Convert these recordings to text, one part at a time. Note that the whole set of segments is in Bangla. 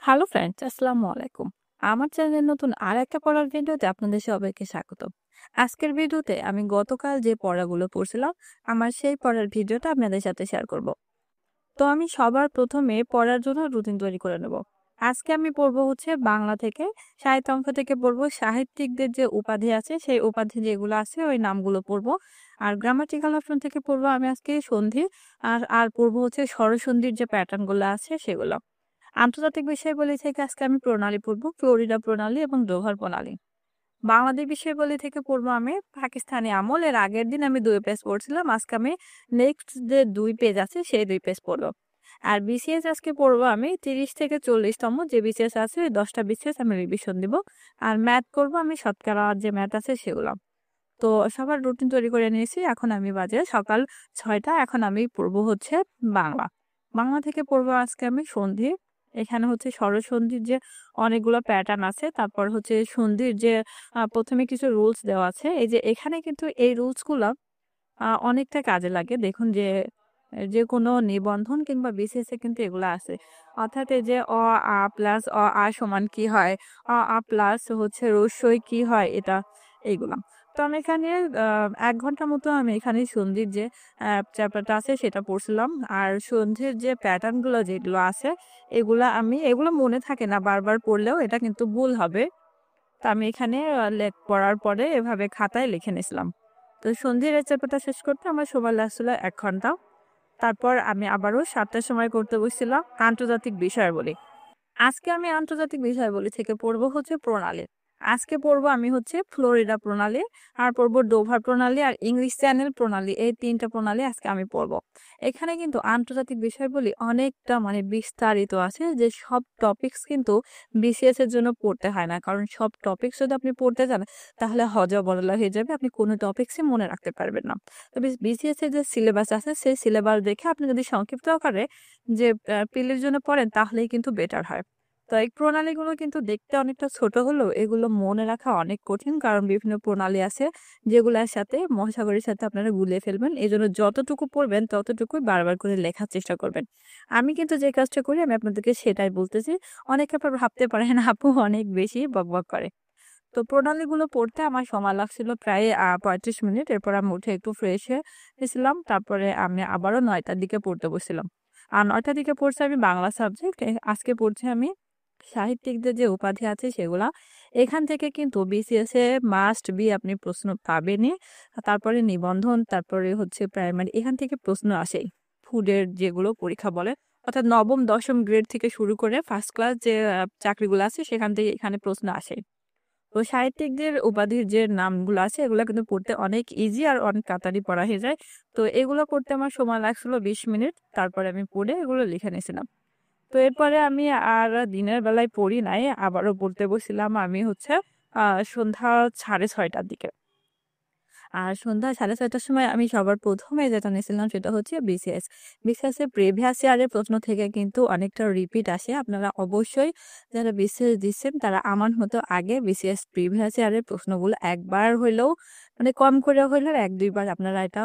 হ্যালো ফ্রেন্ডস, আসসালামু আলাইকুম। আমার চ্যানেলের নতুন আর একটা পড়ার ভিডিওতে আপনাদের সবাইকে স্বাগত। আজকের ভিডিওতে আমি গতকাল যে পড়াগুলো পড়ছিলাম, আমার সেই পড়ার ভিডিওটা আপনাদের সাথে শেয়ার করব। তো আমি সবার প্রথমে পড়ার জন্য রুটিন তৈরি করে নেব। আজকে আমি পড়বো হচ্ছে বাংলা থেকে, সাহিত্য অংশ থেকে পড়বো সাহিত্যিকদের যে উপাধি আছে, সেই উপাধি যেগুলো আছে ওই নামগুলো পড়বো। আর গ্রামাটিক্যাল অপশন থেকে পড়বো আমি আজকে সন্ধি। আর পড়বো হচ্ছে স্বরসন্ধির যে প্যাটার্ন গুলো আছে সেগুলো। আন্তর্জাতিক বিষয়াবলী থেকে আজকে আমি প্রণালী পড়বো, ফ্লোরিডা প্রণালী এবং ডোভার প্রণালী। বাংলাদেশ বিষয়াবলী থেকে পড়বো আমি পাকিস্তানি আমল। এর আগের দিন আমি 2 পেজ পড়ছিলাম, আজকে আমি নেক্সট যে 2 পেজ আছে সেই 2 পেজ পড়বো। আর বিসিএস আজকে পড়বো আমি 30 থেকে 40তম যে বিসিএস আছে ওই 10টা বিসিএস আমি রিভিশন দিব। আর ম্যাথ করবো আমি শতকরা যে ম্যাথ আছে সেগুলো। তো সবার রুটিন তৈরি করে নিয়েছি। এখন আমি বাজে সকাল 6টা। এখন আমি পড়বো হচ্ছে বাংলা। বাংলা থেকে পড়বো আজকে আমি সন্ধি। এখানে হচ্ছে স্বরসন্ধির যে অনেকগুলো প্যাটার্ন আছে, তারপর হচ্ছে সন্ধির যে প্রথমে কিছু রুলস দেওয়া আছে। এই যে এখানে কিন্তু এই রুলস গুলা অনেকটা কাজে লাগে। দেখুন যে যে কোনো নিবন্ধন কিংবা বিসিএস এ কিন্তু এগুলা আছে। অর্থাৎ এই যে অ আ প্লাস অ আ সমান কি হয়, অ আ প্লাস হচ্ছে রস্বই কি হয়, এটা এইগুলা। তো আমি এখানে ১ ঘন্টার মতো আমি এখানে সন্ধির যে চ্যাপ্টারটা আছে সেটা পড়ছিলাম। আর সন্ধির যে প্যাটার্ন গুলো যেগুলো আছে এগুলো মনে থাকে না, বারবার পড়লেও এটা কিন্তু ভুল হবে। তো আমি এখানে পড়ার পরে এভাবে খাতায় লিখে নিছিলাম। তো সন্ধির এই চ্যাপ্টারটা শেষ করতে আমার সময় লাগছিল ১ ঘন্টা। তারপর আমি আবারও ৭টার সময় করতে বসছিলাম আন্তর্জাতিক বিষয়াবলী। আজকে আমি আন্তর্জাতিক বিষয়াবলী থেকে পড়বো হচ্ছে প্রণালী। আজকে পড়বো আমি হচ্ছে ফ্লোরিডা প্রণালী, আর পড়বো ডোভার প্রণালী আর ইংলিশ চ্যানেল প্রণালী। এই 3টা প্রণালী আজকে আমি পড়বো। এখানে কিন্তু আন্তর্জাতিক বিষয়াবলী অনেকটা বিস্তারিত আছে, যে সব টপিকস কিন্তু বিসিএস এর জন্য পড়তে হয় না। কারণ সব টপিকস যদি আপনি পড়তে যান তাহলে হজবরলা হয়ে যাবে, আপনি কোনো টপিকসই মনে রাখতে পারবেন না। তবে বিসিএস এর যে সিলেবাস আছে সেই সিলেবাস দেখে আপনি যদি সংক্ষিপ্ত আকারে যে পিলির জন্য পড়েন তাহলেই কিন্তু বেটার হয়। তো এই প্রণালীগুলো কিন্তু দেখতে অনেকটা ছোট হলেও এগুলো মনে রাখা অনেক কঠিন, কারণ বিভিন্ন প্রণালী আছে যেগুলোর সাথে মহাসাগরের সাথে আপনারা গুলিয়ে ফেলবেন। এই জন্য যতটুকু পড়বেন ততটুকুই বারবার করে লেখার চেষ্টা করবেন। আমি কিন্তু যে কাজটা করি আমি আপনাদেরকে সেটাই বলতেছি। অনেকে আবার ভাবতে পারেন আপু অনেক বেশি বকবক করে। তো প্রণালীগুলো পড়তে আমার সময় লাগছিল প্রায় ৩৫ মিনিট। এরপর আমি উঠে একটু ফ্রেশ হয়ে নিয়েছিলাম। তারপরে আমি আবারও ৯টার দিকে পড়তে বসছিলাম। আর ৯টার দিকে পড়ছি আমি বাংলা সাবজেক্ট। আজকে পড়ছি আমি সাহিত্যিকদের যে উপাধি আছে সেগুলা। এখান থেকে কিন্তু বিসিএস এ মাস্ট বি আপনি প্রশ্ন পাবেনই। তারপরে নিবন্ধন, তারপরে হচ্ছে প্রাইমারি, এখান থেকে প্রশ্ন আসেই। ফুডের যেগুলো পরীক্ষা বলে, অর্থাৎ নবম, দশম গ্রেড থেকে শুরু করে ফার্স্ট ক্লাস যে চাকরিগুলো আছে সেখান থেকে এখানে প্রশ্ন আসে। তো সাহিত্যিকদের উপাধির যে নামগুলো আছে এগুলো কিন্তু পড়তে অনেক ইজি আর অনেক তাড়াতাড়ি পড়া হয়ে যায়। তো এগুলো করতে আমার সময় লাগছিল ২০ মিনিট। তারপরে আমি পড়ে এগুলো লিখে নিয়েছিলাম। তো এরপরে আমি আর দিনের বেলায় পড়ি নাই, আবারও পড়তে বসছিলাম আমি হচ্ছে সন্ধ্যা ৬:৩০টার দিকে। আর সন্ধ্যা ৬:৩০টার সময় আমি সবার প্রথমে যেটা নিয়েছিলাম সেটা হচ্ছে বিসিএস। বিসিএস এর প্রিভিয়াস ইয়ারের প্রশ্ন থেকে কিন্তু অনেকটা রিপিট আসে। আপনারা অবশ্যই যারা বিসিএস দিচ্ছেন তারা আমার মতো আগে বিসিএস প্রিভিয়াস ইয়ারের প্রশ্নগুলো একবার হইলেও, কম করে হইলেও ১-২ বার আপনারা এটা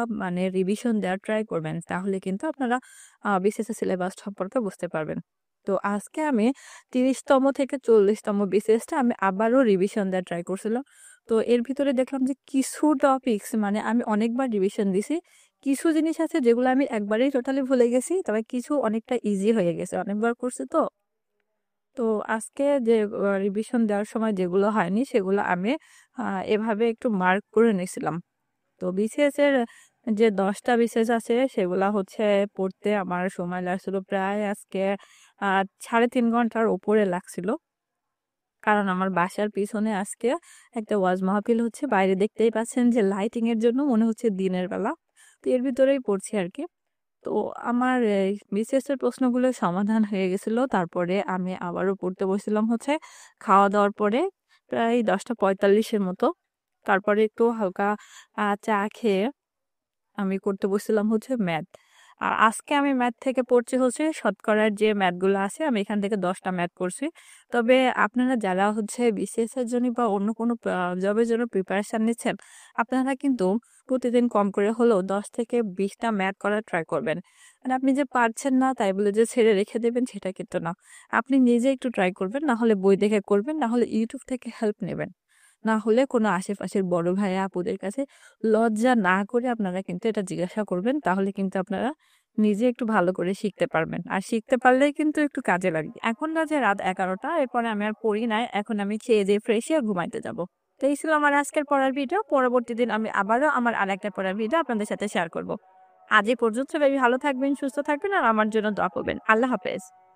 রিভিশন দেওয়ার ট্রাই করবেন। তাহলে কিন্তু আপনারা বিসিএস এর সিলেবাস সম্পর্কে বুঝতে পারবেন। তো আজকে আমি ৩০তম থেকে ৪০তম বিসিএসটা আমি আবারও রিভিশন দেওয়ার ট্রাই করছিলাম। তো এর ভিতরে দেখলাম যে কিছু টপিকস আমি অনেকবার রিভিশন দিছি। কিছু জিনিস আছে যেগুলো আমি একবারেই টোটালি ভুলে গেছি। তবে কিছু অনেকটা ইজি হয়ে গেছে। অনেকবার করছি তো। তো আজকে যে রিভিশন দেওয়ার সময় যেগুলো হয়নি সেগুলো আমি আ এভাবে একটু মার্ক করে নিছিলাম। তো বিসিএস এর যে ১০টা বিসিএস আছে সেগুলা হচ্ছে পড়তে আমার সময় লাগছিল প্রায় আজকে আ ৩.৫ ঘন্টার উপরে লাগছিল। কারণ আমার বাসার পিছনে আজকে একটা ওয়াজ মাহফিল হচ্ছে। বাইরে দেখতেই পাচ্ছেন যে লাইটিং এর জন্য মনে হচ্ছে দিনের বেলা। তো এর ভিতরেই পড়ছি আরকি। তো আমার এই বিসিএস এর প্রশ্নগুলো সমাধান হয়ে গেছিল। তারপরে আমি আবারও পড়তে বসছিলাম হচ্ছে খাওয়া-দাওয়ার পরে প্রায় ১০টা ৪৫ এর মতো। তারপরে একটু হালকা চা খেয়ে আমি করতে বসছিলাম হচ্ছে ম্যাথ। আর আজকে আমি ম্যাথ থেকে পড়ছি হচ্ছে শতকরার যে ম্যাথগুলো আছে আমি এখান থেকে ১০টা ম্যাথ করছি। তবে আপনারা যারা হচ্ছে বিসিএস এর জন্য বা অন্য কোনো জবের জন্য প্রিপারেশন নিচ্ছেন, আপনারা কিন্তু প্রতিদিন কম করে হলেও ১০ থেকে ২০টা ম্যাথ করার ট্রাই করবেন। আর আপনি যে পারছেন না তাই বলে যে ছেড়ে রেখে দেবেন সেটা কিন্তু না। আপনি নিজে একটু ট্রাই করবেন, না হলে বই দেখে করবেন, না হলে YouTube থেকে হেল্প নেবেন। না হলে কোনো আশেপাশের বড় ভাইয়া আপুদের কাছে লজ্জা না করে আপনারা কিন্তু এটা জিজ্ঞাসা করবেন। তাহলে কিন্তু আপনারা নিজে একটু ভালো করে শিখতে পারবেন। আর শিখতে পারলেই কিন্তু একটু কাজে লাগবে। এখন বাজে রাত ১১টা, এরপরে আমি আর পড়ি নাই। এখন আমি খেয়ে-দেয়ে ফ্রেশ হয়ে ঘুমাইতে যাব। তো এই ছিল আমার আজকের পড়ার ভিডিও। পরবর্তী দিন আমি আবারও আমার আরেকটা পড়ার ভিডিও আপনাদের সাথে শেয়ার করব। আজ এই পর্যন্ত। সবাই ভালো থাকবেন, সুস্থ থাকবেন আর আমার জন্য দোয়া করবেন। আল্লাহ হাফেজ।